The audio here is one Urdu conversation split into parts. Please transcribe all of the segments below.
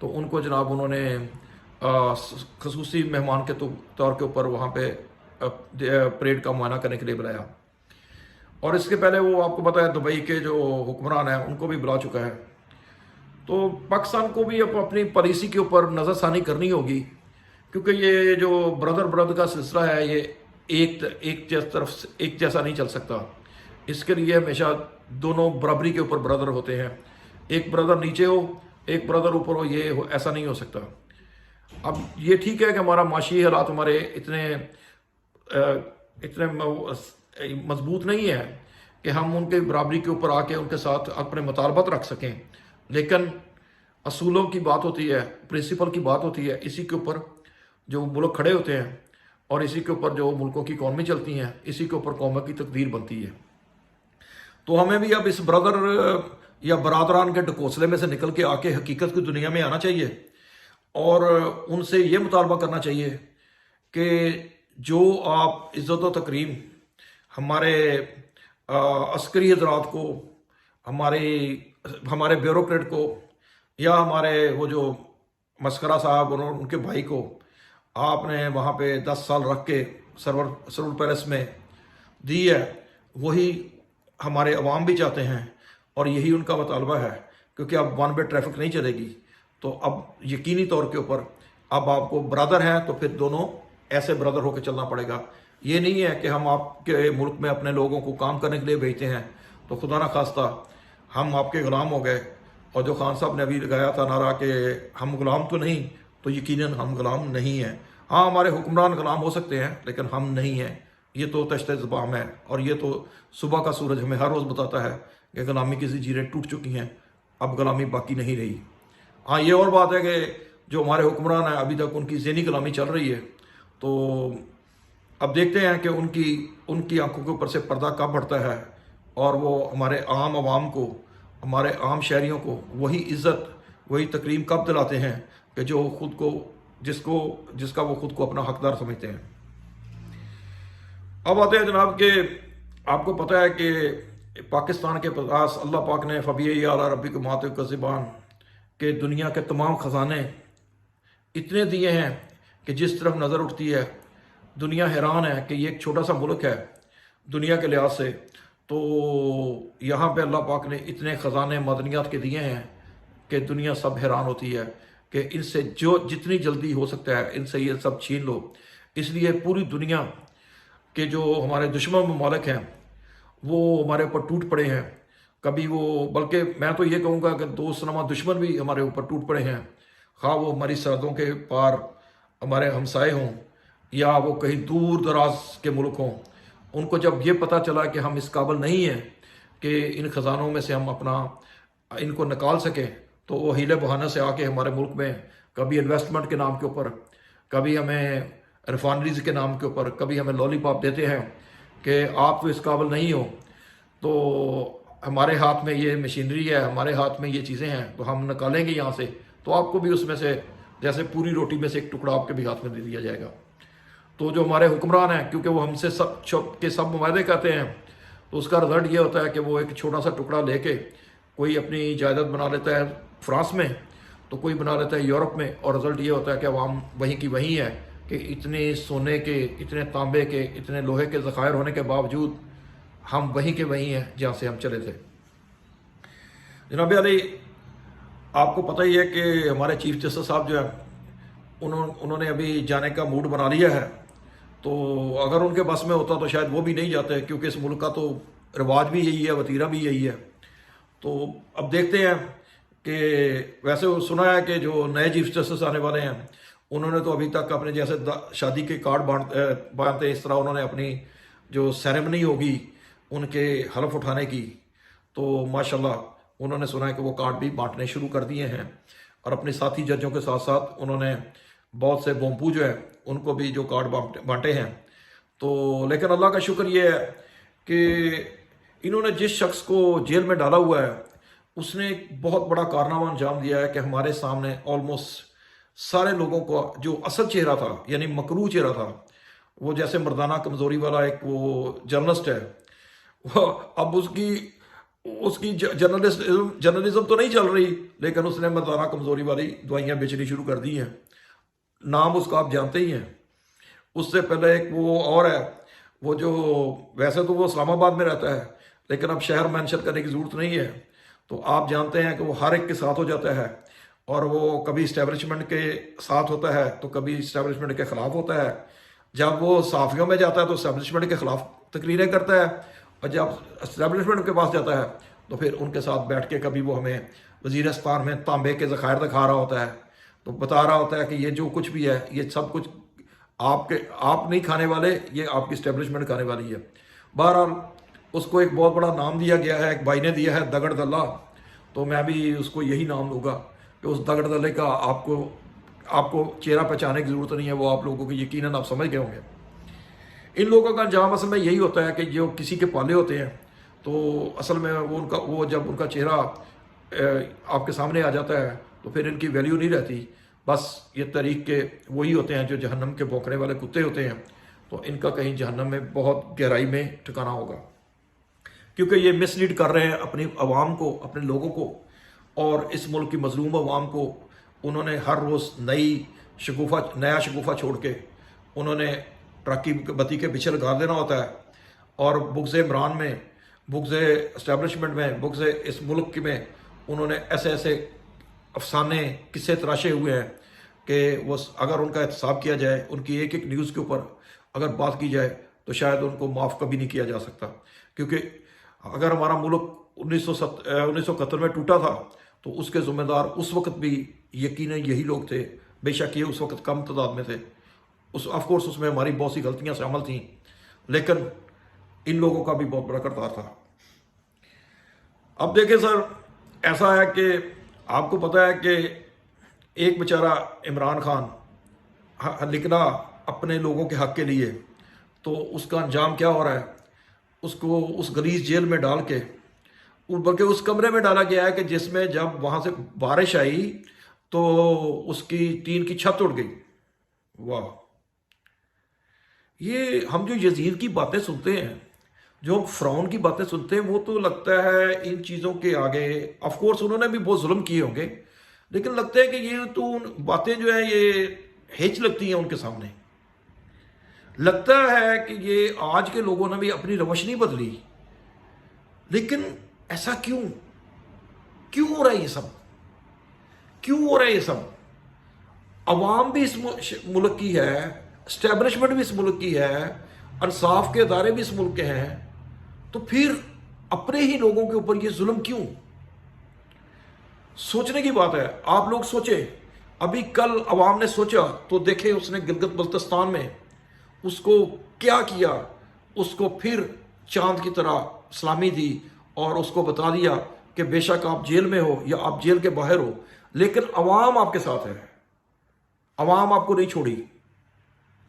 تو ان کو جناب انہوں نے خصوصی مہمان کے طور کے اوپر وہاں پہ پریڈ کا معائنہ کرنے کے لیے بلایا. اور اس کے پہلے وہ آپ کو پتہ ہے دبئی کے جو حکمران ہیں ان کو بھی بلا چکا ہے. تو پاکستان کو بھی اب اپنی پالیسی کے اوپر نظر ثانی کرنی ہوگی، کیونکہ یہ جو برادر کا سلسلہ ہے یہ ایک جیسا نہیں چل سکتا. اس کے لیے ہمیشہ دونوں برابری کے اوپر برادر ہوتے ہیں. ایک برادر نیچے ہو ایک برادر اوپر ہو، یہ ایسا نہیں ہو سکتا. اب یہ ٹھیک ہے کہ ہمارا معاشی حالات ہمارے اتنے مضبوط نہیں ہے کہ ہم ان کے برابری کے اوپر آ کے ان کے ساتھ اپنے مطالبات رکھ سکیں، لیکن اصولوں کی بات ہوتی ہے، پرنسپل کی بات ہوتی ہے. اسی کے اوپر جو ملک کھڑے ہوتے ہیں اور اسی کے اوپر جو ملکوں کی اکانومی چلتی ہیں، اسی کے اوپر قوموں کی تقدیر بنتی ہے. تو ہمیں بھی اب اس برادر یا برادران کے ڈھکوسلے میں سے نکل کے آ کے حقیقت کی دنیا میں آنا چاہیے اور ان سے یہ مطالبہ کرنا چاہیے کہ جو آپ عزت و تکریم ہمارے عسکری حضرات کو، ہمارے بیوروکریٹ کو، یا ہمارے وہ جو مسکرہ صاحب ان کے بھائی کو آپ نے وہاں پہ 10 سال رکھ کے سرور پیلس میں دی ہے، وہی ہمارے عوام بھی چاہتے ہیں اور یہی ان کا مطالبہ ہے. کیونکہ اب ون وے ٹریفک نہیں چلے گی، تو اب یقینی طور کے اوپر اب آپ کو برادر ہیں تو پھر دونوں ایسے برادر ہو کے چلنا پڑے گا. یہ نہیں ہے کہ ہم آپ کے ملک میں اپنے لوگوں کو کام کرنے کے لیے بھیجتے ہیں تو خدا نہ خواستہ ہم آپ کے غلام ہو گئے. اور جو خان صاحب نے ابھی لگایا تھا نعرہ کہ ہم غلام تو نہیں، تو یقیناً ہم غلام نہیں ہیں. ہاں ہمارے حکمران غلام ہو سکتے ہیں لیکن ہم نہیں ہیں. یہ تو تشت زبام ہے، اور یہ تو صبح کا سورج ہمیں ہر روز بتاتا ہے کہ غلامی کی زنجیریں ٹوٹ چکی ہیں، اب غلامی باقی نہیں رہی. ہاں یہ اور بات ہے کہ جو ہمارے حکمران ہیں ابھی تک ان کی ذہنی غلامی چل رہی ہے. تو اب دیکھتے ہیں کہ ان کی آنکھوں کے اوپر سے پردہ کب ہٹتا ہے اور وہ ہمارے عام عوام کو، ہمارے عام شہریوں کو وہی عزت وہی تکریم کب دلاتے ہیں کہ جو خود کو جس کا وہ خود کو اپنا حقدار سمجھتے ہیں. اب آتے ہیں جناب کہ آپ کو پتہ ہے کہ پاکستان کے پاس اللہ پاک نے فبی اعلیٰ ربی کو مات کا زبان کہ دنیا کے تمام خزانے اتنے دیے ہیں کہ جس طرف نظر اٹھتی ہے دنیا حیران ہے کہ یہ ایک چھوٹا سا ملک ہے دنیا کے لحاظ سے. تو یہاں پہ اللہ پاک نے اتنے خزانے معدنیات کے دیے ہیں کہ دنیا سب حیران ہوتی ہے کہ ان سے جتنی جلدی ہو سکتا ہے ان سے یہ سب چھین لو. اس لیے پوری دنیا کے جو ہمارے دشمن ممالک ہیں وہ ہمارے اوپر ٹوٹ پڑے ہیں. کبھی وہ بلکہ میں تو یہ کہوں گا کہ دوست نما دشمن بھی ہمارے اوپر ٹوٹ پڑے ہیں، خواہ وہ ہماری سرحدوں کے پار ہمارے ہمسائے ہوں یا وہ کہیں دور دراز کے ملک ہوں. ان کو جب یہ پتہ چلا کہ ہم اس قابل نہیں ہیں کہ ان خزانوں میں سے ہم ان کو نکال سکیں، تو وہ ہیلے بہانے سے آ کے ہمارے ملک میں کبھی انویسٹمنٹ کے نام کے اوپر، کبھی ہمیں ریفائنریز کے نام کے اوپر، کبھی ہمیں لالی پاپ دیتے ہیں کہ آپ تو اس قابل نہیں ہو. تو ہمارے ہاتھ میں یہ مشینری ہے، ہمارے ہاتھ میں یہ چیزیں ہیں، تو ہم نکالیں گے یہاں سے تو آپ کو بھی اس میں سے جیسے پوری روٹی میں سے ایک ٹکڑا آپ کے بھی ہاتھ میں دے دیا جائے گا. تو جو ہمارے حکمران ہیں کیونکہ وہ ہم سے سب معاہدے کرتے ہیں، تو اس کا رزلٹ یہ ہوتا ہے کہ وہ ایک چھوٹا سا ٹکڑا لے کے کوئی اپنی جائیداد بنا لیتا ہے فرانس میں، تو کوئی بنا لیتا ہے یورپ میں، اور رزلٹ یہ ہوتا ہے کہ عوام وہیں کی وہیں ہے کہ اتنے سونے کے، اتنے تانبے کے، اتنے لوہے کے ذخائر ہونے کے باوجود ہم وہیں کے وہیں ہیں جہاں سے ہم چلے تھے. جناب علی آپ کو پتہ ہی ہے کہ ہمارے چیف جسٹس صاحب جو ہیں انہوں نے ابھی جانے کا موڈ بنا لیا ہے. تو اگر ان کے بس میں ہوتا تو شاید وہ بھی نہیں جاتے، کیونکہ اس ملک کا تو رواج بھی یہی ہے، وتیرہ بھی یہی ہے. تو اب دیکھتے ہیں کہ ویسے سنا ہے کہ جو نئے چیف جسٹس آنے والے ہیں انہوں نے تو ابھی تک اپنے جیسے شادی کے کارڈ باندھتے اس طرح انہوں نے اپنی جو سیریمنی ہوگی ان کے حلف اٹھانے کی، تو ماشاءاللہ انہوں نے سنا ہے کہ وہ کارڈ بھی بانٹنے شروع کر دیے ہیں، اور اپنے ساتھی ججوں کے ساتھ ساتھ انہوں نے بہت سے بومپو جو ہیں ان کو بھی جو کارڈ بانٹے ہیں. تو لیکن اللہ کا شکر یہ ہے کہ انہوں نے جس شخص کو جیل میں ڈالا ہوا ہے اس نے ایک بہت بڑا کارنامہ انجام دیا ہے کہ ہمارے سامنے آلموسٹ سارے لوگوں کو جو اصل چہرہ تھا، یعنی مکروہ چہرہ تھا، وہ جیسے مردانہ کمزوری والا ایک وہ جرنلسٹ ہے، وہ اب اس کی اس کی جرنلزم تو نہیں چل رہی، لیکن اس نے مردانہ کمزوری والی دوائیاں بیچنی شروع کر دی ہیں. نام اس کا آپ جانتے ہی ہیں. اس سے پہلے ایک وہ اور ہے، وہ جو ویسے تو وہ اسلام آباد میں رہتا ہے لیکن اب شہر مینشن کرنے کی ضرورت نہیں ہے. تو آپ جانتے ہیں کہ وہ ہر ایک کے ساتھ ہو جاتا ہے، اور وہ کبھی اسٹیبلشمنٹ کے ساتھ ہوتا ہے تو کبھی اسٹیبلشمنٹ کے خلاف ہوتا ہے. جب وہ صحافیوں میں جاتا ہے تو اسٹیبلشمنٹ کے خلاف تقریریں کرتا ہے، اور جب اسٹیبلشمنٹ کے پاس جاتا ہے تو پھر ان کے ساتھ بیٹھ کے کبھی وہ ہمیں وزیرستان میں تانبے کے ذخائر دکھا رہا ہوتا ہے، تو بتا رہا ہوتا ہے کہ یہ جو کچھ بھی ہے یہ سب کچھ آپ نہیں کھانے والے، یہ آپ کی اسٹیبلشمنٹ کھانے والی ہے. بہرحال اس کو ایک بہت بڑا نام دیا گیا ہے، ایک بھائی نے دیا ہے دگڑ دلہ، تو میں بھی اس کو یہی نام دوں گا کہ اس دگڑ دلے کا آپ کو چہرہ پہچانے کی ضرورت نہیں ہے، وہ آپ لوگوں کو یقیناً آپ سمجھ گئے ہوں گے. ان لوگوں کا انجام اصل میں یہی ہوتا ہے کہ جو کسی کے پالے ہوتے ہیں تو اصل میں وہ جب ان کا چہرہ آپ کے سامنے آ جاتا ہے تو پھر ان کی ویلیو نہیں رہتی. بس یہ طریق کے وہی ہوتے ہیں جو جہنم کے بھونکنے والے کتے ہوتے ہیں، تو ان کا کہیں جہنم میں بہت گہرائی میں ٹھکانا ہوگا، کیونکہ یہ مس لیڈ کر رہے ہیں اپنی عوام کو، اپنے لوگوں کو، اور اس ملک کی مظلوم عوام کو. انہوں نے ہر روز نیا شگوفہ چھوڑ کے انہوں نے ٹرکی بتی کے پیچھے لگا دینا ہوتا ہے، اور بغض عمران میں، بغض اسٹیبلشمنٹ میں، بغض اس ملک میں انہوں نے ایسے افسانے قصے تراشے ہوئے ہیں کہ وہ اگر ان کا احتساب کیا جائے، ان کی ایک نیوز کے اوپر اگر بات کی جائے تو شاید ان کو معاف کبھی نہیں کیا جا سکتا. کیونکہ اگر ہمارا ملک 1971 میں ٹوٹا تھا تو اس کے ذمہ دار اس وقت بھی یقیناً یہی لوگ تھے. بے شک یہ اس وقت کم تعداد میں تھے، آف کورس اس میں ہماری بہت سی غلطیاں شامل تھیں، لیکن ان لوگوں کا بھی بہت بڑا کردار تھا. اب دیکھیں سر، ایسا ہے کہ آپ کو پتہ ہے کہ ایک بیچارہ عمران خان لکھنا اپنے لوگوں کے حق کے لیے، تو اس کا انجام کیا ہو رہا ہے؟ اس کو اس غلیظ جیل میں ڈال کے، بلکہ اس کمرے میں ڈالا گیا ہے کہ جس میں جب وہاں سے بارش آئی تو اس کی ٹین کی چھت اڑ گئی. واہ! یہ ہم جو یزید کی باتیں سنتے ہیں، جو ہم فرعون کی باتیں سنتے ہیں، وہ تو لگتا ہے ان چیزوں کے آگے، آف کورس انہوں نے بھی بہت ظلم کیے ہوں گے، لیکن لگتا ہے کہ یہ تو باتیں جو ہیں یہ ہچ لگتی ہیں ان کے سامنے. لگتا ہے کہ یہ آج کے لوگوں نے بھی اپنی روش نہیں بدلی. لیکن ایسا کیوں ہو رہا ہے؟ یہ سب کیوں ہو رہا ہے؟ یہ سب عوام بھی اس ملک کی ہے، اسٹیبلشمنٹ بھی اس ملک کی ہے، انصاف کے ادارے بھی اس ملک کے ہیں، تو پھر اپنے ہی لوگوں کے اوپر یہ ظلم کیوں؟ سوچنے کی بات ہے. آپ لوگ سوچیں، ابھی کل عوام نے سوچا تو دیکھیں اس نے گلگت بلتستان میں اس کو کیا کیا. اس کو پھر چاند کی طرح سلامی دی اور اس کو بتا دیا کہ بے شک آپ جیل میں ہو یا آپ جیل کے باہر ہو، لیکن عوام آپ کے ساتھ ہے. عوام آپ کو نہیں چھوڑی.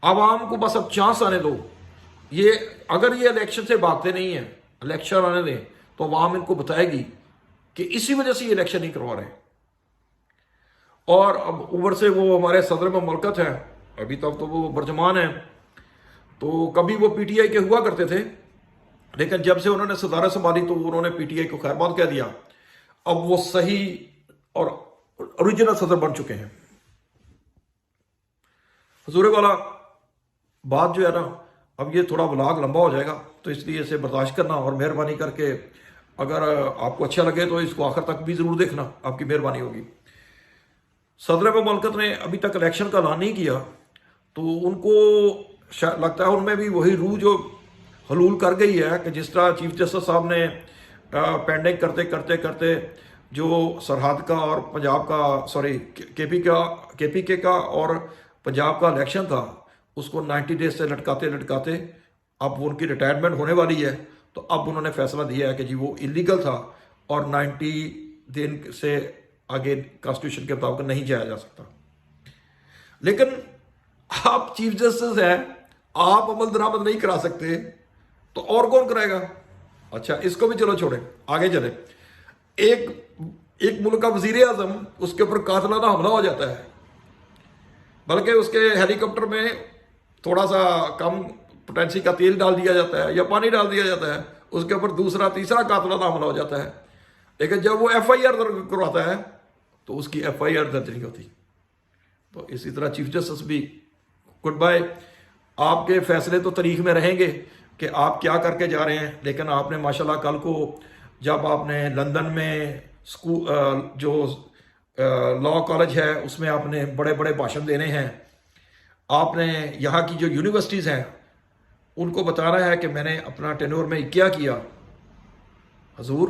عوام کو بس اب چانس آنے دو. اگر یہ الیکشن سے بھاگتے نہیں ہیں، الیکشن آنے دیں تو عوام ان کو بتائے گی کہ اسی وجہ سے یہ الیکشن نہیں کروا رہے. اور اب اوپر سے وہ ہمارے صدر مملکت ہیں، ابھی تک تو وہ برجمان ہیں، تو کبھی وہ پی ٹی آئی کے ہوا کرتے تھے، لیکن جب سے انہوں نے صدارت سنبھالی تو انہوں نے پی ٹی آئی کو خیر بات کہہ دیا. اب وہ صحیح اور اوریجنل صدر بن چکے ہیں. حضور والا بات جو ہے نا، اب یہ تھوڑا ولاگ لمبا ہو جائے گا تو اس لیے اسے برداشت کرنا، اور مہربانی کر کے اگر آپ کو اچھا لگے تو اس کو آخر تک بھی ضرور دیکھنا، آپ کی مہربانی ہوگی. صدر مملکت نے ابھی تک الیکشن کا اعلان نہیں کیا، تو ان کو لگتا ہے ان میں بھی وہی روح جو حلول کر گئی ہے کہ جس طرح چیف جسٹس صاحب نے پینڈنگ کرتے کرتے جو سرحد کا اور پنجاب کا کے پی کے کا اور پنجاب کا الیکشن تھا، اس کو 90 ڈیز سے لٹکاتے اب وہ ان کی ریٹائرمنٹ ہونے والی ہے، تو اب انہوں نے فیصلہ دیا ہے کہ جی وہ اللیگل تھا اور 90 دن سے آگے کانسٹیٹیوشن کے مطابق نہیں جایا جا سکتا. لیکن آپ چیف جسٹس ہیں، آپ عمل درآمد نہیں کرا سکتے تو اور کون کرائے گا؟ اچھا اس کو بھی چلو چھوڑیں، آگے چلیں. ایک ملک کا وزیر اعظم، اس کے اوپر قاتلانہ حملہ ہو جاتا ہے، بلکہ اس کے ہیلی کاپٹر میں تھوڑا سا کم پوٹینسی کا تیل ڈال دیا جاتا ہے یا پانی ڈال دیا جاتا ہے، اس کے اوپر دوسرا تیسرا قاتلانہ حملہ ہو جاتا ہے، لیکن جب وہ ایف آئی آر درج کرواتا ہے تو اس کی ایف آئی آر درج نہیں ہوتی۔ تو اسی طرح چیف جسٹس بھی گڈ بائے، آپ کے فیصلے تو تاریخ میں رہیں گے کہ آپ کیا کر کے جا رہے ہیں، لیکن آپ نے ماشاءاللہ کل کو جب آپ نے لندن میں جو لا کالج ہے اس میں آپ نے بڑے بڑے بھاشن دینے ہیں، آپ نے یہاں کی جو یونیورسٹیز ہیں ان کو بتانا ہے کہ میں نے اپنا ٹینور میں کیا کیا۔ حضور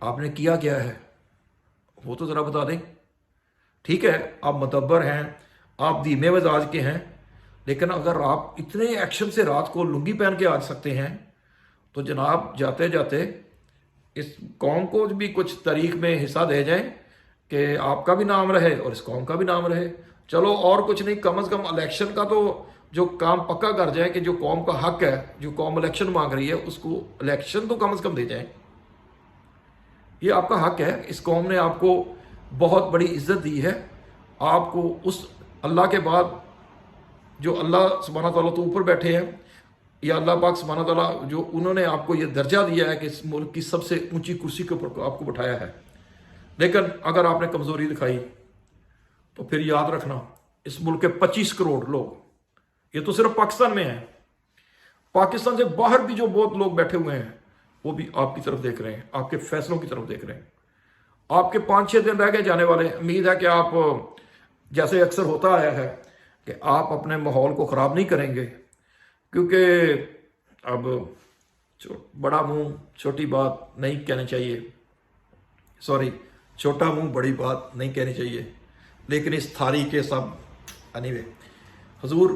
آپ نے کیا ہے وہ تو ذرا بتا دیں۔ ٹھیک ہے آپ مدبر ہیں، آپ دھیمے مزاج کے ہیں، لیکن اگر آپ اتنے ایکشن سے رات کو لنگی پہن کے آ سکتے ہیں تو جناب جاتے جاتے اس قوم کو بھی کچھ تاریخ میں حصہ دے جائیں کہ آپ کا بھی نام رہے اور اس قوم کا بھی نام رہے۔ چلو اور کچھ نہیں، کم از کم الیکشن کا تو جو کام پکا کر جائیں کہ جو قوم کا حق ہے، جو قوم الیکشن مانگ رہی ہے اس کو الیکشن تو کم از کم دے جائیں۔ یہ آپ کا حق ہے، اس قوم نے آپ کو بہت بڑی عزت دی ہے، آپ کو اس اللہ کے بعد جو اللہ سبحانہ تعالیٰ تو اوپر بیٹھے ہیں، یا اللہ پاک سبحانہ تعالیٰ جو انہوں نے آپ کو یہ درجہ دیا ہے کہ اس ملک کی سب سے اونچی کرسی کے اوپر آپ کو بٹھایا ہے، لیکن اگر آپ نے کمزوری دکھائی تو پھر یاد رکھنا اس ملک کے 25 کروڑ لوگ، یہ تو صرف پاکستان میں ہیں، پاکستان سے باہر بھی جو بہت لوگ بیٹھے ہوئے ہیں وہ بھی آپ کی طرف دیکھ رہے ہیں، آپ کے فیصلوں کی طرف دیکھ رہے ہیں۔ آپ کے 5-6 دن رہ گئے جانے والے، امید ہے کہ آپ جیسے اکثر ہوتا آیا ہے کہ آپ اپنے ماحول کو خراب نہیں کریں گے، کیونکہ اب بڑا منہ چھوٹی بات نہیں کہنی چاہیے، سوری چھوٹا منہ بڑی بات نہیں کہنی چاہیے، لیکن اس تھاری کے سب anyway حضور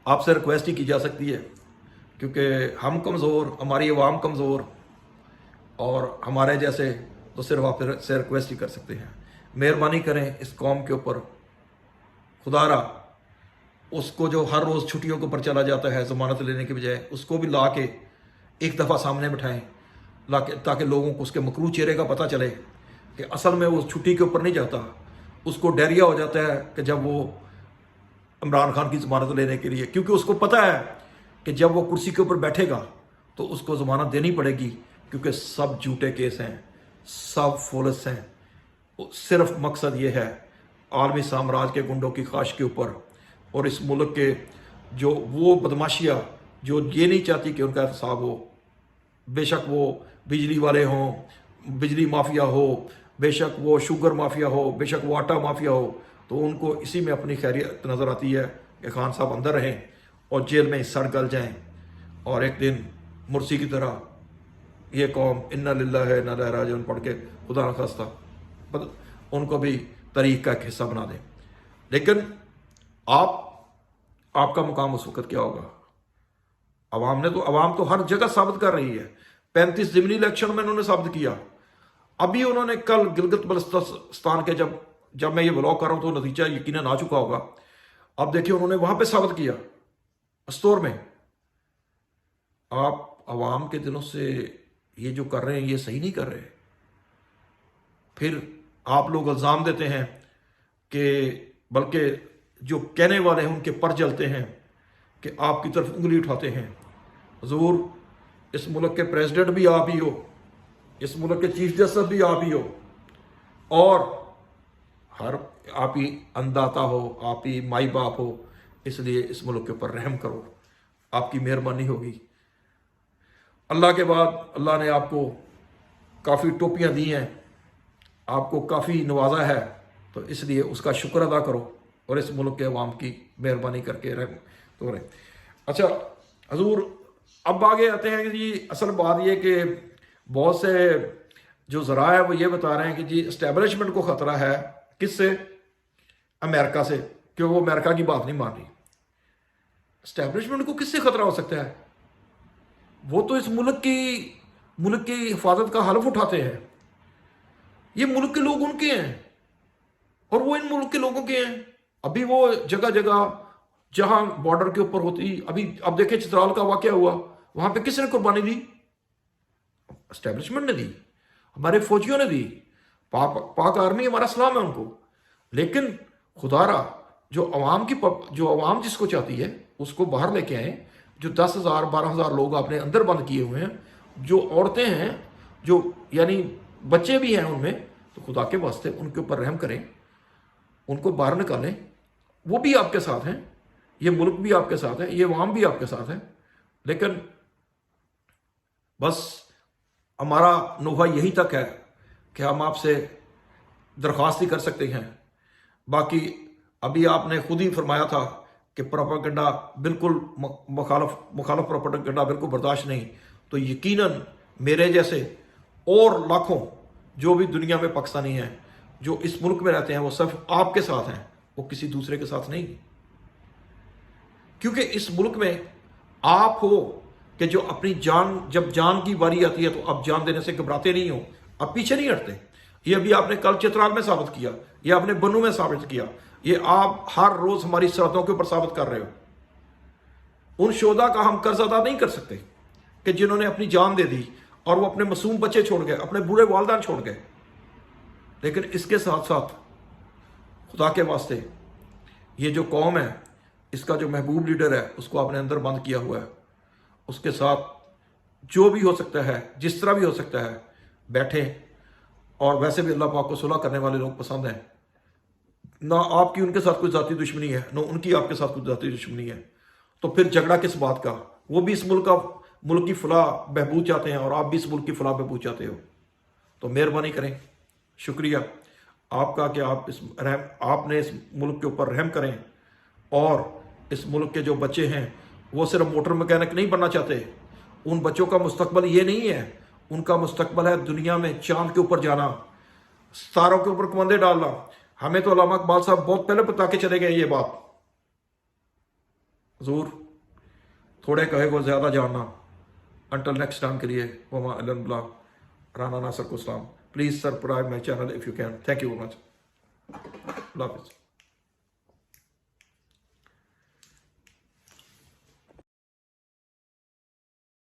آپ سے ریکویسٹ ہی کی جا سکتی ہے، کیونکہ ہم کمزور، ہماری عوام کمزور، اور ہمارے جیسے تو صرف آپ سے ریکویسٹ ہی کر سکتے ہیں، مہربانی کریں اس قوم کے اوپر، خدا را اس کو جو ہر روز چھٹیوں کے اوپر چلا جاتا ہے ضمانت لینے کے بجائے، اس کو بھی لا کے ایک دفعہ سامنے بٹھائیں تاکہ لوگوں کو اس کے مکروہ چہرے کا پتہ چلے کہ اصل میں وہ چھٹی کے اوپر نہیں جاتا، اس کو ڈائریا ہو جاتا ہے کہ جب وہ عمران خان کی ضمانت لینے کے لیے، کیونکہ اس کو پتہ ہے کہ جب وہ کرسی کے اوپر بیٹھے گا تو اس کو ضمانت دینی پڑے گی، کیونکہ سب جھوٹے کیس ہیں، سب فولس ہیں، صرف مقصد یہ ہے عالمی سامراج کے گنڈوں کی خواہش کے اوپر، اور اس ملک کے جو وہ بدماشیاں جو یہ نہیں چاہتی کہ ان کا احتساب ہو، بے شک وہ بجلی والے ہوں، بجلی مافیا ہو، بے شک وہ شوگر مافیا ہو، بے شک وہ آٹا مافیا ہو، تو ان کو اسی میں اپنی خیریت نظر آتی ہے کہ خان صاحب اندر رہیں اور جیل میں سڑ گل جائیں، اور ایک دن مرسی کی طرح یہ قوم انا للہ ہے انا الیہ راجعون پڑھ کے خدا نخواستہ ان کو بھی تاریخ کا ایک حصہ بنا دیں۔ لیکن آپ کا مقام اس وقت کیا ہوگا؟ عوام تو ہر جگہ ثابت کر رہی ہے، 35 ضمنی الیکشن میں انہوں نے ثابت کیا، ابھی انہوں نے کل گلگت بلتستان کے جب میں یہ بلاگ کر رہا ہوں تو نتیجہ یقیناً آ چکا ہوگا، اب دیکھیے انہوں نے وہاں پہ ثابت کیا استور میں۔ آپ عوام کے دلوں سے یہ جو کر رہے ہیں یہ صحیح نہیں کر رہے، پھر آپ لوگ الزام دیتے ہیں کہ بلکہ جو کہنے والے ہیں ان کے پر جلتے ہیں کہ آپ کی طرف انگلی اٹھاتے ہیں۔ حضور اس ملک کے پریزیڈنٹ بھی آپ ہی ہو، اس ملک کے چیف جسٹس بھی آپ ہی ہو، اور آپ ہی انداتا ہو، آپ ہی مائی باپ ہو، اس لیے اس ملک کے اوپر رحم کرو، آپ کی مہربانی ہوگی۔ اللہ کے بعد اللہ نے آپ کو کافی ٹوپیاں دی ہیں، آپ کو کافی نوازا ہے، تو اس لیے اس کا شکر ادا کرو اور اس ملک کے عوام کی مہربانی کر کے رحم تو رہے۔ اچھا حضور اب آگے آتے ہیں کہ جی اصل بات یہ کہ بہت سے جو ذرائع ہیں وہ یہ بتا رہے ہیں کہ جی اسٹیبلشمنٹ کو خطرہ ہے، کس سے؟ امریکہ سے، کہ وہ امریکہ کی بات نہیں مان رہی۔ اسٹیبلشمنٹ کو کس سے خطرہ ہو سکتا ہے؟ وہ تو اس ملک کی حفاظت کا حلف اٹھاتے ہیں، یہ ملک کے لوگ ان کے ہیں اور وہ ان ملک کے لوگوں کے ہیں۔ ابھی وہ جگہ جگہ جہاں بارڈر کے اوپر ہوتی، اب دیکھیں چترال کا واقعہ ہوا، وہاں پہ کس نے قربانی دی؟ اسٹیبلشمنٹ نے دی، ہمارے فوجیوں نے دی، پاک آرمی ہمارا سلام ہے ان کو۔ لیکن خدا را جو عوام جس کو چاہتی ہے اس کو باہر لے کے آئیں، جو 10,000 12,000 لوگ آپ نے اندر بند کیے ہوئے ہیں جو عورتیں ہیں جو یعنی بچے بھی ہیں ان میں، تو خدا کے واسطے ان کے اوپر رحم کریں، ان کو باہر نکالیں. وہ بھی آپ کے ساتھ ہیں، یہ ملک بھی آپ کے ساتھ ہے، یہ عوام بھی آپ کے ساتھ ہے. لیکن بس ہمارا نوحہ یہی تک ہے کہ ہم آپ سے درخواست ہی کر سکتے ہیں. باقی ابھی آپ نے خود ہی فرمایا تھا کہ پروپیگنڈا بالکل مخالف پروپیگنڈا بالکل برداشت نہیں. تو یقیناً میرے جیسے اور لاکھوں جو بھی دنیا میں پاکستانی ہیں جو اس ملک میں رہتے ہیں، وہ صرف آپ کے ساتھ ہیں، وہ کسی دوسرے کے ساتھ نہیں. کیونکہ اس ملک میں آپ ہو کہ جو اپنی جان، جب جان کی باری آتی ہے تو آپ جان دینے سے گھبراتے نہیں ہو، آپ پیچھے نہیں ہٹتے. یہ ابھی آپ نے کل چترال میں ثابت کیا، یہ آپ نے بنو میں ثابت کیا، یہ آپ ہر روز ہماری سرحدوں کے اوپر ثابت کر رہے ہو. ان شہداء کا ہم قرض ادا نہیں کر سکتے کہ جنہوں نے اپنی جان دے دی اور وہ اپنے معصوم بچے چھوڑ گئے، اپنے بوڑھے والدین چھوڑ گئے. لیکن اس کے ساتھ ساتھ خدا کے واسطے یہ جو قوم ہے، اس کا جو محبوب لیڈر ہے، اس کو آپ نے اندر بند کیا ہوا ہے. اس کے ساتھ جو بھی ہو سکتا ہے، جس طرح بھی ہو سکتا ہے، بیٹھیں. اور ویسے بھی اللہ پاک کو صلح کرنے والے لوگ پسند ہیں. نہ آپ کی ان کے ساتھ کوئی ذاتی دشمنی ہے، نہ ان کی آپ کے ساتھ کوئی ذاتی دشمنی ہے. تو پھر جھگڑا کس بات کا؟ وہ بھی اس ملک کی فلاح بہبود چاہتے ہیں، اور آپ بھی اس ملک کی فلاح بہبود چاہتے ہو. تو مہربانی کریں، شکریہ آپ کا کہ آپ نے اس ملک کے اوپر رحم کریں. اور اس ملک کے جو بچے ہیں وہ صرف موٹر مکینک نہیں بننا چاہتے. ان بچوں کا مستقبل یہ نہیں ہے، ان کا مستقبل ہے دنیا میں چاند کے اوپر جانا، ستاروں کے اوپر کمندے ڈالنا. ہمیں تو علامہ اقبال صاحب بہت پہلے بتا کے چلے گئے یہ بات. حضور تھوڑے کہے کو زیادہ جاننا. انٹل نیکسٹ ٹائم کے لیے وما علی البلاغ، رانا ناصر کو اسلام. Please subscribe my channel if you can. Thank you very much. اللہ حافظ.